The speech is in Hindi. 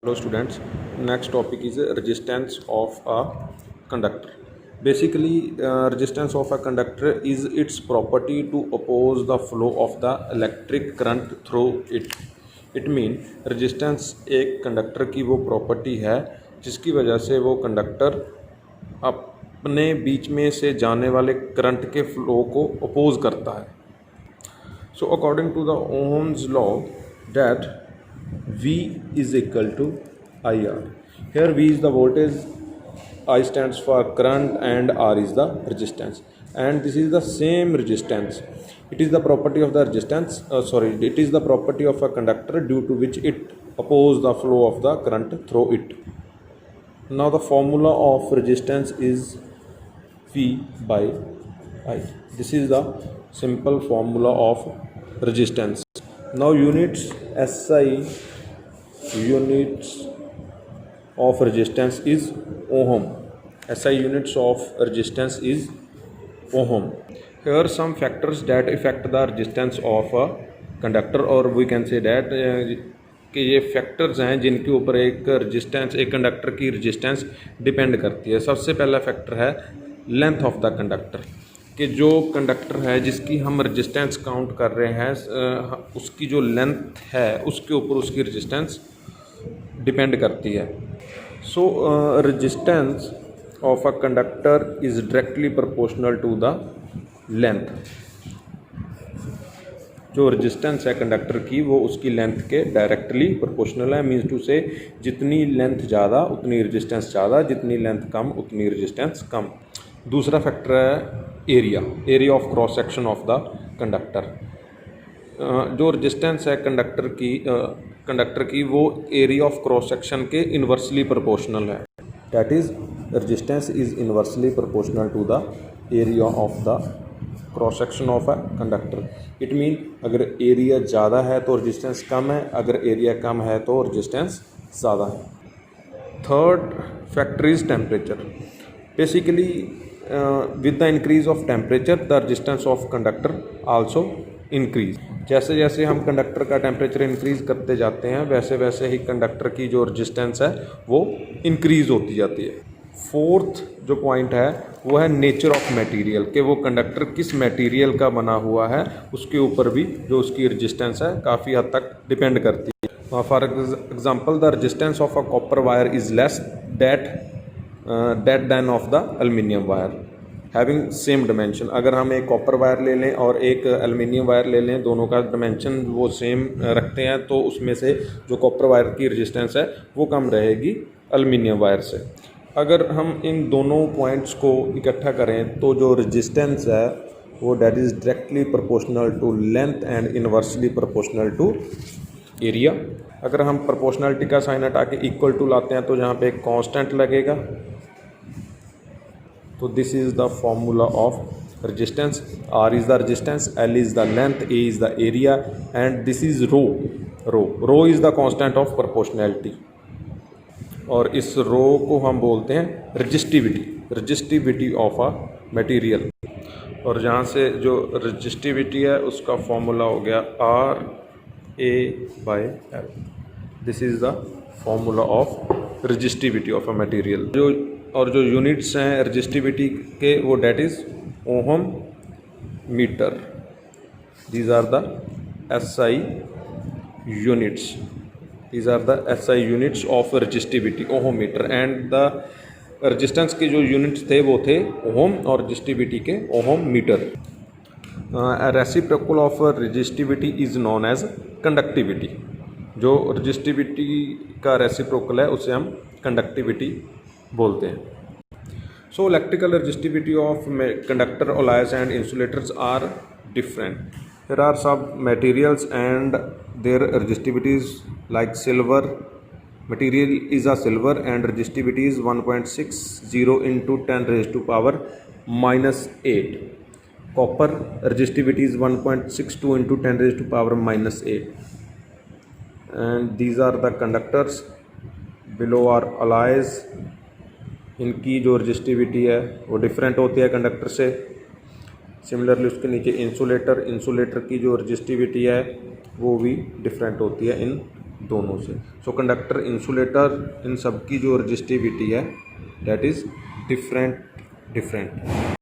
Hello students, next topic is resistance of a conductor. Basically, resistance of a conductor is its property to oppose the flow of the electric current through it. It mean resistance एक कंडक्टर की वो प्रॉपर्टी है जिसकी वजह से वो कंडक्टर अपने बीच में से जाने वाले करंट के फ्लो को अपोज करता है. So according to the Ohm's law that V is equal to IR. Here V is the voltage, I stands for current and R is the resistance. And this is the same resistance. It is the property of the resistance, it is the property of a conductor due to which it opposes the flow of the current through it. Now the formula of resistance is V by I. This is the simple formula of resistance. Now units SI units of resistance is ohm. SI units of resistance is ohm. Here are some factors that affect the resistance of a conductor, or we can say that कि ये फैक्टर्स हैं जिनके ऊपर एक कंडक्टर की रेजिस्टेंस डिपेंड करती है. सबसे पहला फैक्टर है लेंथ ऑफ द कंडक्टर, कि जो कंडक्टर है जिसकी हम रेजिस्टेंस काउंट कर रहे हैं उसकी जो लेंथ है उसके ऊपर उसकी रेजिस्टेंस डिपेंड करती है. So resistance of a conductor is directly proportional to the length. जो रेजिस्टेंस है कंडक्टर की वो उसकी लेंथ के डायरेक्टली प्रोपोर्शनल है. मीन्स टू से जितनी लेंथ ज़्यादा उतनी रेजिस्टेंस ज़्यादा, जितनी लेंथ कम उतनी रेजिस्टेंस कम. दूसरा फैक्टर है area of cross section of the conductor. जो रेजिस्टेंस है कंडक्टर की वो एरिया ऑफ क्रॉस सेक्शन के इन्वर्सली प्रोपोर्शनल है. That is resistance is inversely proportional to the area of the cross section of a conductor. It mean अगर एरिया ज़्यादा है तो रेजिस्टेंस कम है, अगर एरिया कम है तो रेजिस्टेंस ज़्यादा है. Third factor is temperature. Basically with the increase of temperature the resistance of conductor also increase. जैसे जैसे हम कंडक्टर का टेम्परेचर इंक्रीज़ करते जाते हैं वैसे वैसे ही कंडक्टर की जो रेजिस्टेंस है वो इंक्रीज़ होती जाती है. फोर्थ जो पॉइंट है वो है नेचर ऑफ मटेरियल, कि वो कंडक्टर किस मटेरियल का बना हुआ है उसके ऊपर भी जो उसकी रेजिस्टेंस है काफ़ी हद तक डिपेंड करती है. For example the resistance of a copper wire is less than of the aluminium wire having same dimension. अगर हम एक कॉपर वायर ले लें और एक एल्युमिनियम वायर ले लें, दोनों का डिमेंशन वो सेम रखते हैं तो उसमें से जो कॉपर वायर की रेजिस्टेंस है वो कम रहेगी एल्युमिनियम वायर से. अगर हम इन दोनों पॉइंट्स को इकट्ठा करें तो जो रेजिस्टेंस है वो that is directly proportional to length and inversely proportional to area. अगर हम प्रोपोर्शनलिटी का साइन हटा के इक्वल टू लाते हैं तो यहाँ पे एक कांस्टेंट लगेगा. तो this is the formula of resistance. R is the resistance, L is the length, A is the area and this is rho is the constant of proportionality. और इस रो को हम बोलते हैं रजिस्टिविटी ऑफ अ मटेरियल. और जहाँ से जो रजिस्टिविटी है उसका फॉर्मूला हो गया R A by L. This is the formula of resistivity of a material. जो यूनिट्स हैं रजिस्टिविटी के वो that is ohm metre. These are the SI units. These are the SI units of resistivity, ohm meter. and the resistance के जो यूनिट्स थे वो थे ओहम और resistivity के ohm metre. Reciprocal of resistivity is known as conductivity. जो resistivity का रेसिप्रोकल है उसे हम कंडक्टिविटी बोलते हैं. So electrical resistivity of conductor, alloys and insulators are different. There are some materials and their resistivities like silver. Material is a silver and resistivity is 1.60 into 10 raised to power minus 8. Copper resistivity is 1.62 into 10 raised to power minus 8. And these are the conductors. Below are alloys. इनकी जो रजिस्टिविटी है वो डिफरेंट होती है कंडक्टर से. सिमिलरली उसके नीचे इंसुलेटर की जो रजिस्टिविटी है वो भी डिफरेंट होती है इन दोनों से। सो कंडक्टर, इंसुलेटर, इन सब की जो रजिस्टिविटी है, दैट इज़ डिफरेंट।